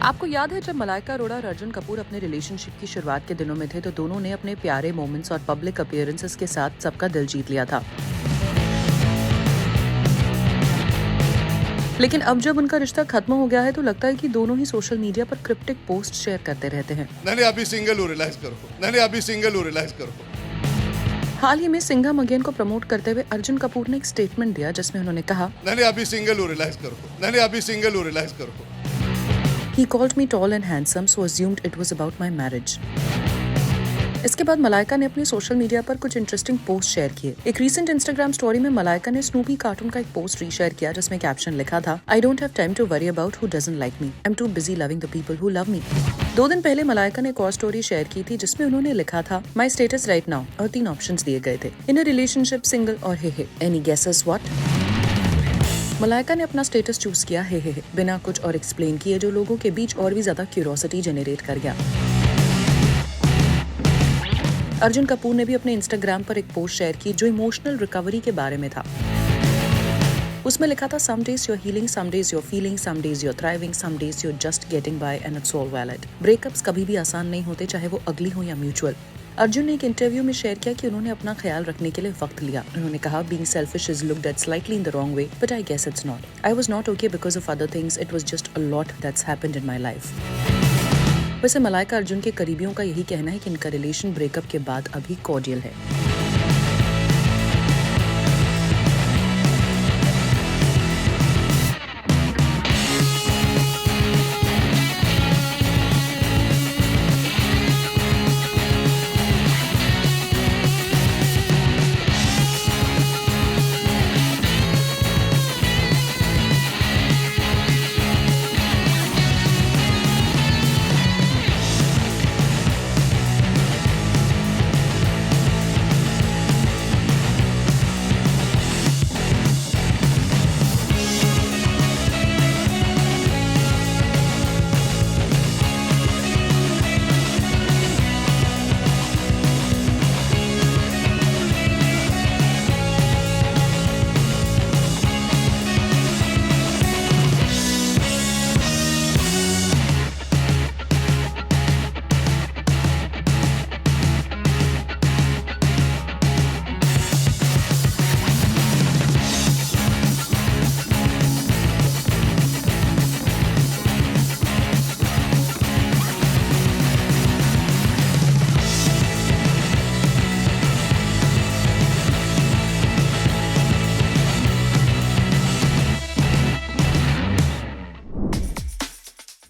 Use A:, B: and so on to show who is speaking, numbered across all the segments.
A: आपको याद है जब मलाइका अरोड़ा और अर्जुन कपूर अपने रिलेशनशिप की शुरुआत के दिनों में थे तो दोनों ने अपने प्यारे मोमेंट्स और पब्लिक अपीयरेंसेस के साथ सबका दिल जीत लिया था। लेकिन अब जब उनका रिश्ता खत्म हो गया है तो लगता है कि दोनों ही सोशल मीडिया पर क्रिप्टिक पोस्ट शेयर करते रहते हैं।
B: नहीं अभी सिंगल हूँ, रिलैक्स करो।
A: हाल ही में सिंघम अगेन को प्रमोट करते हुए अर्जुन कपूर ने एक स्टेटमेंट दिया जिसमें उन्होंने कहा,
B: नहीं अभी सिंगल हूँ, रिलैक्स करो।
A: He called me tall and handsome, so assumed it was about my marriage. इसके बाद मलाइका ने अपने सोशल मीडिया पर कुछ इंटरेस्टिंग पोस्ट शेयर किए। एक रीसेंट इंस्टाग्राम स्टोरी में मलाइका ने स्नूपी कार्टून का एक पोस्ट रीशेयर किया जिसमें कैप्शन लिखा था, I don't have time to worry about who doesn't like me. I'm too busy loving the people who love me. 2 दिन पहले मलाइका ने एक और स्टोरी शेयर की थी जिसमें उन्होंने लिखा था, My status right now और 3 ऑप्शंस दिए गए थे, In a relationship, single और हे। Any guesses what? मलाइका ने अपना स्टेटस चूज किया हे बिना कुछ और एक्सप्लेन किए, जो लोगों के बीच और भी ज्यादा क्यूरियोसिटी जनरेट कर गया। अर्जुन कपूर ने भी अपने इंस्टाग्राम पर एक पोस्ट शेयर की जो इमोशनल रिकवरी के बारे में था। उसमें लिखा था, Some days you're healing, some days you're feeling, some days you're thriving, some days you're just getting by and it's all valid. Breakups कभी भी आसान नहीं होते, चाहे वो अगली हो या म्यूचुअल। अर्जुन ने एक इंटरव्यू में शेयर किया कि उन्होंने अपना ख्याल रखने के लिए वक्त लिया। उन्होंने कहा, Being selfish is looked at slightly in the wrong way, but I guess it's not. I was not okay because of other things. It was just a lot that's happened in my life. वैसे मलाइका अर्जुन के करीबियों का यही कहना है कि इनका relation breakup के बाद अभी कॉर्डियल है।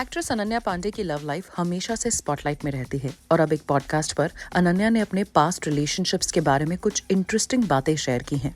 A: एक्ट्रेस अनन्या पांडे की लव लाइफ हमेशा से स्पॉटलाइट में रहती है और अब एक पॉडकास्ट पर अनन्या ने अपने पास्ट रिलेशनशिप्स के बारे में कुछ इंटरेस्टिंग बातें शेयर की हैं।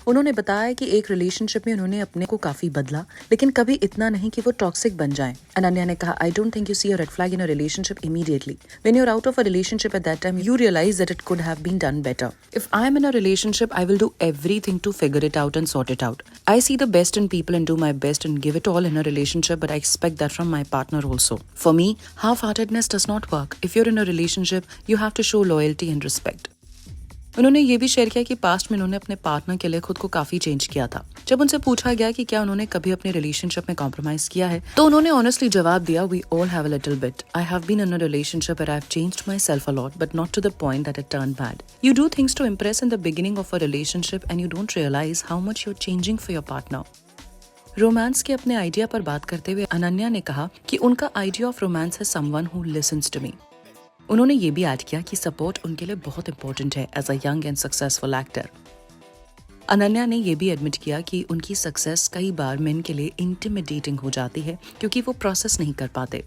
A: उन्होंने बताया कि एक रिलेशनशिप में उन्होंने अपने को काफी बदला, लेकिन कभी इतना नहीं कि वो टॉक्सिक बन जाएं। अनन्या ने कहा, I don't think you see a red flag in a relationship immediately. When you're out of a relationship at that time, you realize that it could have been done better. If I'm in a relationship, I will do everything to figure it out and sort it out. I see the best in people and do my best and give it all in a relationship, but I expect that from my partner also. For me, half-heartedness does not work. If you're in a relationship, you have to show loyalty and respect. उन्होंने ये भी share किया कि past में उन्होंने अपने partner के लिए खुद को काफी चेंज किया था। जब उनसे पूछा गया कि क्या उन्होंने कभी अपने रिलेशनशिप में कॉम्प्रोमाइज किया है तो उन्होंने ऑनेस्टली जवाब दिया, we all have a little bit. I have been in a relationship where I have changed myself a lot but not to the point that it turn bad. You do things to impress in the beginning of a relationship and you don't realize how much you are changing for your partner. Romance के अपने idea पर बात करते हुए अनन्या ने कहा कि उनका आइडिया ऑफ रोमांस है someone who listens to me. उन्होंने ये भी ऐड किया कि सपोर्ट उनके लिए बहुत इंपॉर्टेंट है as a young and successful actor. Ananya ने ये भी एडमिट किया कि उनकी सक्सेस कई बार मेन के लिए इंटिमिडेटिंग हो जाती है क्योंकि वो प्रोसेस नहीं कर पाते।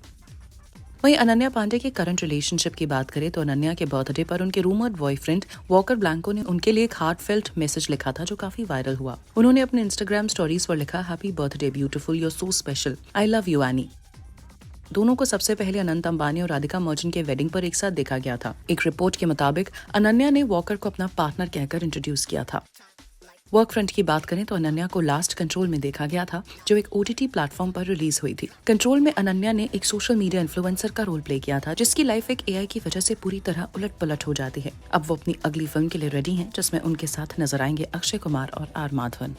A: वहीं अनन्या पांडे के करंट रिलेशनशिप की बात करें तो अनन्या के बर्थडे पर उनके रूमर्ड बॉयफ्रेंड वॉकर ब्लैंको ने उनके लिए एक हार्टफेल्ट मैसेज लिखा था जो काफी वायरल हुआ। उन्होंने अपने इंस्टाग्राम स्टोरीज पर लिखा, happy birthday beautiful, you are so special, I love you Annie. दोनों को सबसे पहले अनंत अंबानी और राधिका मर्चेंट के वेडिंग पर एक साथ देखा गया था। एक रिपोर्ट के मुताबिक अनन्या ने वॉकर को अपना पार्टनर कहकर इंट्रोड्यूस किया था। वर्क फ्रंट की बात करें तो अनन्या को लास्ट कंट्रोल में देखा गया था जो एक OTT प्लेटफॉर्म पर रिलीज हुई थी। कंट्रोल में अनन्या ने एक सोशल मीडिया इन्फ्लुएंसर का रोल प्ले किया था जिसकी लाइफ एक AI की वजह से पूरी तरह उलट पलट हो जाती है। अब वो अपनी अगली फिल्म के लिए रेडी हैं जिसमें उनके साथ नजर आएंगे अक्षय कुमार और R माधवन।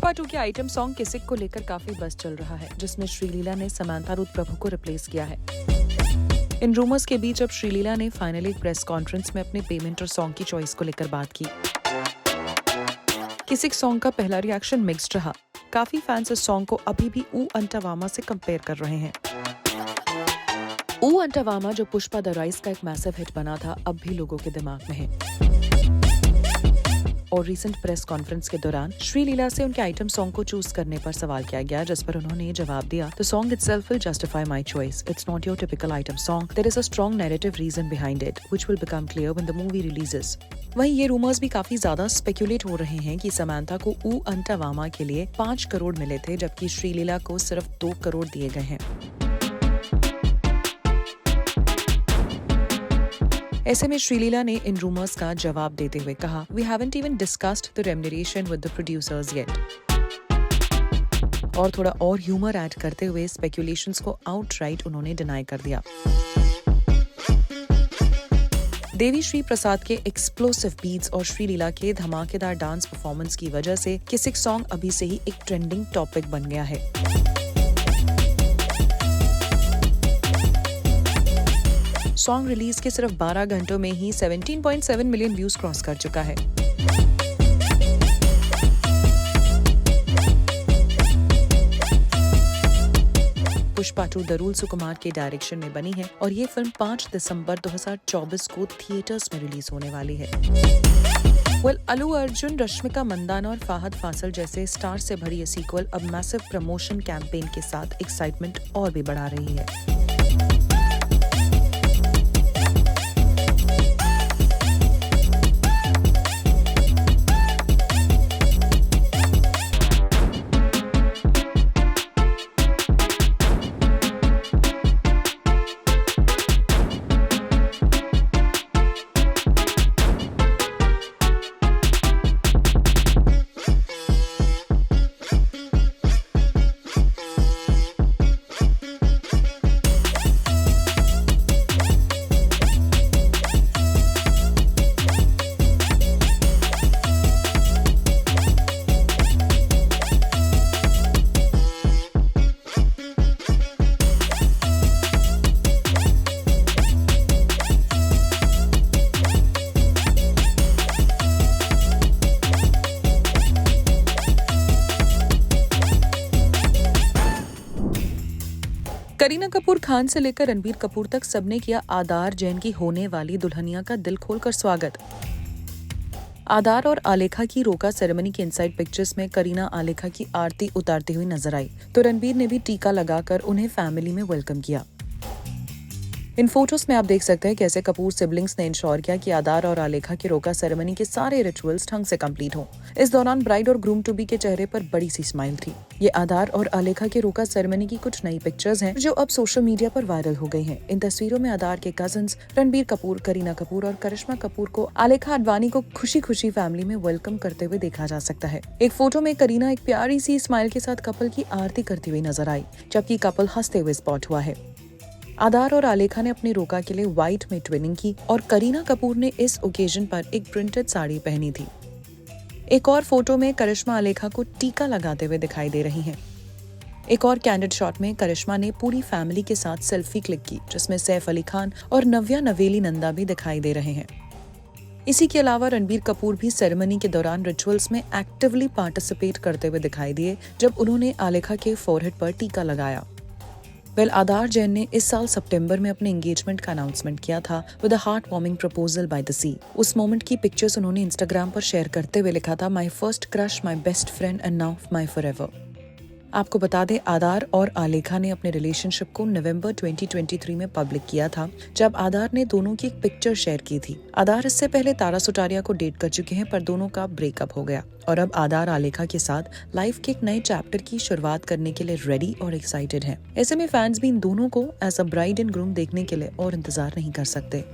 A: पुष्पा 2 के आइटम सॉन्ग किसिक को लेकर काफी बस चल रहा है, जिसमें श्रीलीला ने समांथा रुथ प्रभु को रिप्लेस किया है। इन रूमर्स के बीच अब श्रीलीला ने फाइनली एक प्रेस कॉन्फ्रेंस में अपने पेमेंट और सॉन्ग की चॉइस को लेकर बात की। किसिक सॉन्ग का पहला रिएक्शन मिक्स्ड रहा। काफी फैंस इस सॉन्ग को अभी भी ऊ अंटावामा से कंपेयर कर रहे हैं। ऊ अंटावामा जो पुष्पा द राइज का एक मैसिव हिट बना था, अब भी लोगों के दिमाग में है। और रीसेंट प्रेस कॉन्फ्रेंस के दौरान श्रीलीला से उनके आइटम सॉन्ग को चूज करने पर सवाल किया गया, जिस पर उन्होंने जवाब दिया, "The song itself will justify my choice. It's not your typical item song. There is a strong narrative reason behind it, which will become clear when the movie releases." वहीं ये रूमर्स भी काफी ज्यादा स्पेकुलेट हो रहे हैं कि Samantha को ऊ अंटावामा के लिए 5 करोड़ मिले थे, जबकि श्रीलीला को सिर्फ 2 करोड़ दिए गए हैं। ऐसे में श्रीलीला ने इन रूमर्स का जवाब देते हुए कहा, "We haven't even discussed the remuneration with the producers yet." और थोड़ा और ह्यूमर ऐड करते हुए स्पेकुलेशंस को आउटराइट उन्होंने डिनाई कर दिया। देवी श्री प्रसाद के एक्सप्लोसिव बीट्स और श्रीलीला के धमाकेदार डांस परफॉर्मेंस की वजह से किसिक सॉन्ग अभी से ही एक ट्रेंडिंग टॉपिक बन गया है। सॉन्ग रिलीज के सिर्फ 12 घंटों में ही 17.7 मिलियन व्यूज क्रॉस कर चुका है। पुष्पा 2 द रूल सुकुमार के डायरेक्शन में बनी है और ये फिल्म 5 दिसंबर 2024 को थिएटर्स में रिलीज होने वाली है। अल्लू अर्जुन, रश्मिका मंदाना और फाहद फासिल जैसे स्टार से भरी ये सीक्वल अब मैसिव प्रमोशन कैंपेन के साथ एक्साइटमेंट और भी बढ़ा रही है। करीना कपूर खान से लेकर रणबीर कपूर तक सबने किया आदार जैन की होने वाली दुल्हनिया का दिल खोलकर स्वागत। आदार और आलेखा की रोका सेरेमनी के इनसाइड पिक्चर्स में करीना आलेखा की आरती उतारती हुई नजर आई, तो रणबीर ने भी टीका लगाकर उन्हें फैमिली में वेलकम किया। इन फोटोज में आप देख सकते हैं कैसे कपूर सिबलिंग्स ने इंश्योर किया कि आदार और आलेखा की रोका सेरेमनी के सारे रिचुअल्स ढंग से कंप्लीट हों। इस दौरान ब्राइड और ग्रूम टू बी के चेहरे पर बड़ी सी स्माइल थी। ये आदार और आलेखा की रोका सेरेमनी की कुछ नई पिक्चर्स हैं जो अब सोशल मीडिया पर वायरल हो गई हैं। इन तस्वीरों में आदार के कजिन्स रणबीर कपूर, करीना कपूर और करिश्मा कपूर को आलेखा अडवाणी को खुशी खुशी फैमिली में वेलकम करते हुए देखा जा सकता है। एक फोटो में करीना एक प्यारी सी स्माइल के साथ कपल की आरती करती हुई नजर आई, जबकि कपल हंसते हुए स्पॉट हुआ है। आदार और आलेखा ने अपनी रोका के लिए व्हाइट में ट्विनिंग की और करीना कपूर ने इस ओकेजन पर एक प्रिंटेड साड़ी पहनी थी। एक और फोटो में करिश्मा आलेखा को टीका लगाते हुए दिखाई दे रही हैं। एक और कैंडिड शॉट में करिश्मा ने पूरी फैमिली के साथ सेल्फी क्लिक की, जिसमें सैफ अली खान और नव्या नवेली नंदा भी दिखाई दे रहे हैं। इसी के अलावा रणबीर कपूर भी सेरेमनी के दौरान रिचुअल्स में एक्टिवली पार्टिसिपेट करते हुए दिखाई दिए, जब उन्होंने आलेखा के फोरहेड पर टीका लगाया। आदार जैन ने इस साल सितंबर में अपने एंगेजमेंट का अनाउंसमेंट किया था with a heart warming proposal by the sea. उस मोमेंट की पिक्चर्स उन्होंने इंस्टाग्राम पर शेयर करते हुए लिखा था, "my first crush, my best friend and now my forever". आपको बता दें, आदार और आलेखा ने अपने रिलेशनशिप को नवंबर 2023 में पब्लिक किया था, जब आदार ने दोनों की एक पिक्चर शेयर की थी। आदार इससे पहले तारा सुटारिया को डेट कर चुके हैं, पर दोनों का ब्रेकअप हो गया और अब आदार आलेखा के साथ लाइफ के एक नए चैप्टर की शुरुआत करने के लिए रेडी और एक्साइटेड हैं। ऐसे में फैंस भी इन दोनों को as a bride and groom देखने के लिए और इंतजार नहीं कर सकते।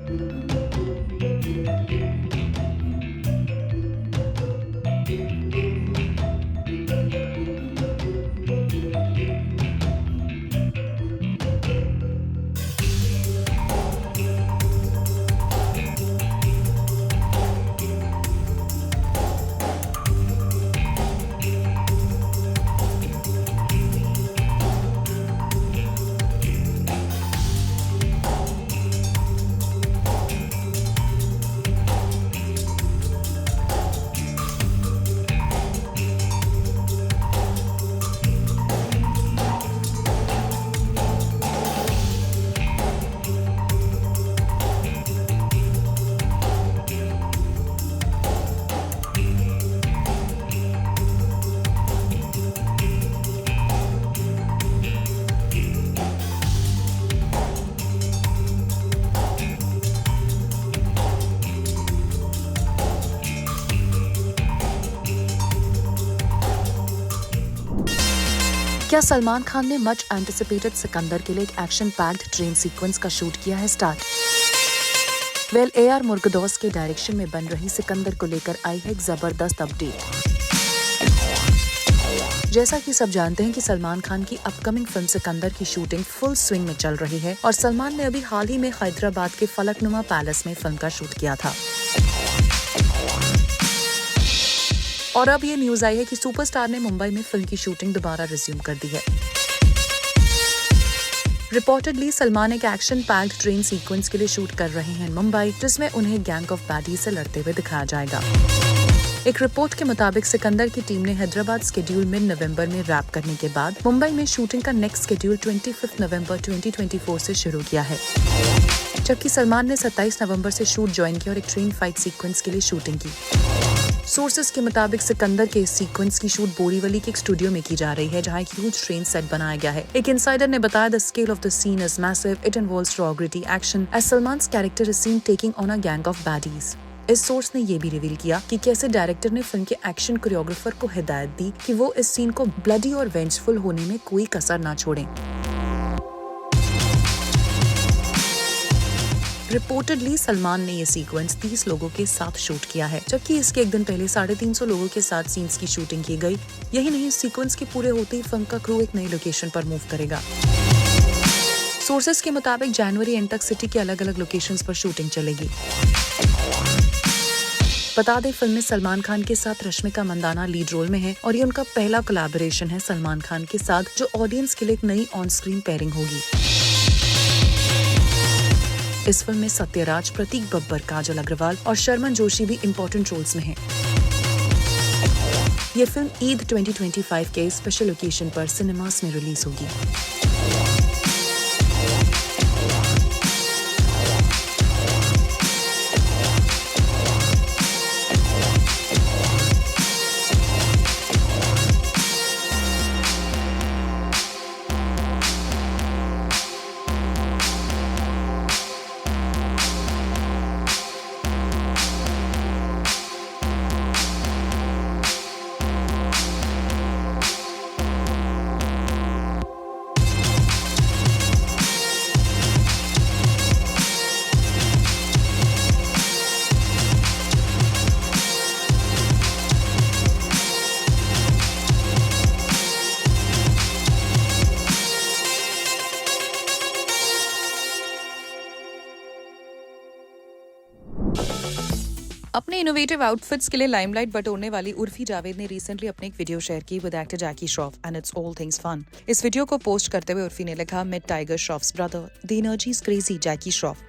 A: क्या सलमान खान ने मच एंटिसिपेटेड सिकंदर के लिए एक एक्शन पैक्ड ट्रेन सीक्वेंस का शूट किया है स्टार्ट? वेल, AR मुर्गदौस के डायरेक्शन में बन रही सिकंदर को लेकर आई है एक जबरदस्त अपडेट। जैसा कि सब जानते हैं कि सलमान खान की अपकमिंग फिल्म सिकंदर की शूटिंग फुल स्विंग में चल रही है और सलमान ने अभी हाल ही में हैदराबाद के फलकनुमा पैलेस में फिल्म का शूट किया था। और अब ये न्यूज आई है कि सुपरस्टार ने मुंबई में फिल्म की शूटिंग दोबारा रिज्यूम कर दी है। रिपोर्टेडली सलमान एक एक्शन पैक्ड ट्रेन सीक्वेंस के लिए शूट कर रहे हैं मुंबई, जिसमें उन्हें गैंग ऑफ बैडी से लड़ते हुए दिखाया जाएगा। एक रिपोर्ट के मुताबिक सिकंदर की टीम ने हैदराबाद स्केड्यूल मिड नवंबर में रैप करने के बाद मुंबई में शूटिंग का नेक्स्ट स्केड्यूल 25 नवंबर 2024 से शुरू किया है, जबकि सलमान ने 27 नवंबर से शूट ज्वाइन किया और एक ट्रेन फाइट सीक्वेंस के लिए शूटिंग की। सोर्सेस के मुताबिक सिकंदर के इस सीक्वेंस की शूट बोरीवली के एक स्टूडियो में की जा रही है, जहां एक ह्यूज ट्रेन सेट बनाया गया है। एक इनसाइडर ने बताया the scale of the scene is massive, it involves raw gritty action as Salman's character is seen taking on a gang of baddies. इस सोर्स ने ये भी रिवील किया कि कैसे डायरेक्टर ने फिल्म के एक्शन कोरियोग्राफर को हिदायत दी कि वो इस सीन को ब्लडी और वेंजफुल होने में कोई कसर ना छोड़ें। रिपोर्टेडली सलमान ने ये सीक्वेंस 30 लोगों के साथ शूट किया है, जबकि इसके एक दिन पहले 350 लोगों के साथ सीन्स की शूटिंग की गई। यही नहीं, सीक्वेंस के पूरे होते ही फिल्म का क्रू एक नई लोकेशन पर मूव करेगा। सोर्सेस के मुताबिक जनवरी एंड तक सिटी के अलग अलग लोकेशंस पर शूटिंग चलेगी। बता दें, फिल्म में सलमान खान के साथ रश्मिका मंदाना लीड रोल में है और ये उनका पहला कोलैबोरेशन है सलमान खान के साथ, जो ऑडियंस के लिए एक नई ऑन स्क्रीन पेयरिंग होगी। इस फिल्म में सत्यराज, प्रतीक बब्बर, काजल अग्रवाल और शर्मन जोशी भी इम्पोर्टेंट रोल्स में हैं। ये फिल्म ईद 2025 के स्पेशल ओकेजन पर सिनेमास में रिलीज होगी। अपने इनोवेटिव आउटफिट्स के लिए लाइमलाइट बटोरने वाली उर्फी जावेद ने रिसेंटली अपनी एक वीडियो शेयर की with actor Jackie Shroff and it's all things fun. इस वीडियो को पोस्ट करते हुए उर्फी ने लिखा, meet Tiger Shroff's brother, the energy is crazy, Jackie Shroff.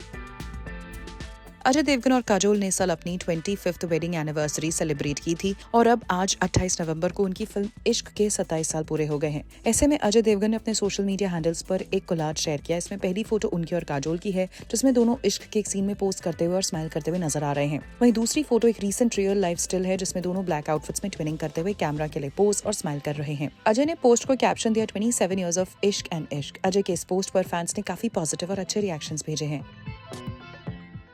A: Ajay Devgan और काजोल ने साल अपनी 25th वेडिंग एनिवर्सरी सेलिब्रेट की थी और अब आज 28 नवंबर को उनकी फिल्म इश्क के 27 साल पूरे हो गए हैं। ऐसे में अजय देवगन ने अपने सोशल मीडिया हैंडल्स पर एक कोलाज शेयर किया। इसमें पहली फोटो उनकी और काजोल की है, जिसमें दोनों इश्क के एक सीन में पोज करते हुए और स्माइल करते हुए नजर आ रहे हैं। वहीं दूसरी फोटो एक रीसेंट रियल लाइफ स्टिल है, जिसमें दोनों ब्लैक आउटफिट्स में ट्विनिंग करते हुए कैमरा के लिए पोज और स्माइल कर रहे हैं। अजय ने पोस्ट को कैप्शन दिया 27 years ऑफ इश्क एंड इश्क। अजय के इस पोस्ट पर फैंस ने काफी पॉजिटिव और अच्छे रिएक्शंस भेजे हैं।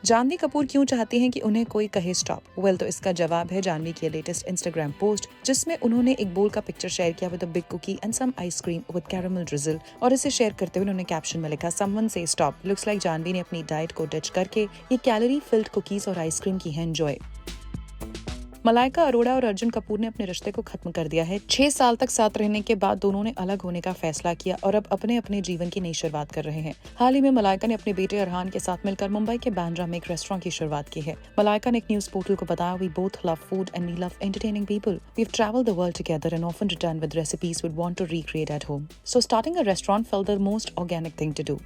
A: जानवी कपूर क्यों चाहती हैं कि उन्हें कोई कहे स्टॉप? वेल, तो इसका जवाब है जानवी की लेटेस्ट इंस्टाग्राम पोस्ट, जिसमें उन्होंने एक बोल का पिक्चर शेयर किया with a big cookie and some ice cream with caramel drizzle और इसे शेयर करते हुए उन्होंने कैप्शन में लिखा, समवन से स्टॉप। लुक्स लाइक जानवी ने अपनी डाइट को डिच करके ये कैलोरी फिल्ड कुकीज और आइसक्रीम की है एंजॉय। मलाइका अरोड़ा और अर्जुन कपूर ने अपने रिश्ते को खत्म कर दिया है। 6 साल तक साथ रहने के बाद दोनों ने अलग होने का फैसला किया और अब अपने अपने जीवन की नई शुरुआत कर रहे हैं। हाल ही में मलाइका ने अपने बेटे अरहान के साथ मिलकर मुंबई के बांद्रा में एक रेस्टोरेंट की शुरुआत की है। मलाइका ने एक न्यूज पोर्टल को बताया, we both love food and we love entertaining people. We have travelled the world together and often return with recipes we want to recreate at home. So starting a restaurant felt the most organic thing to do.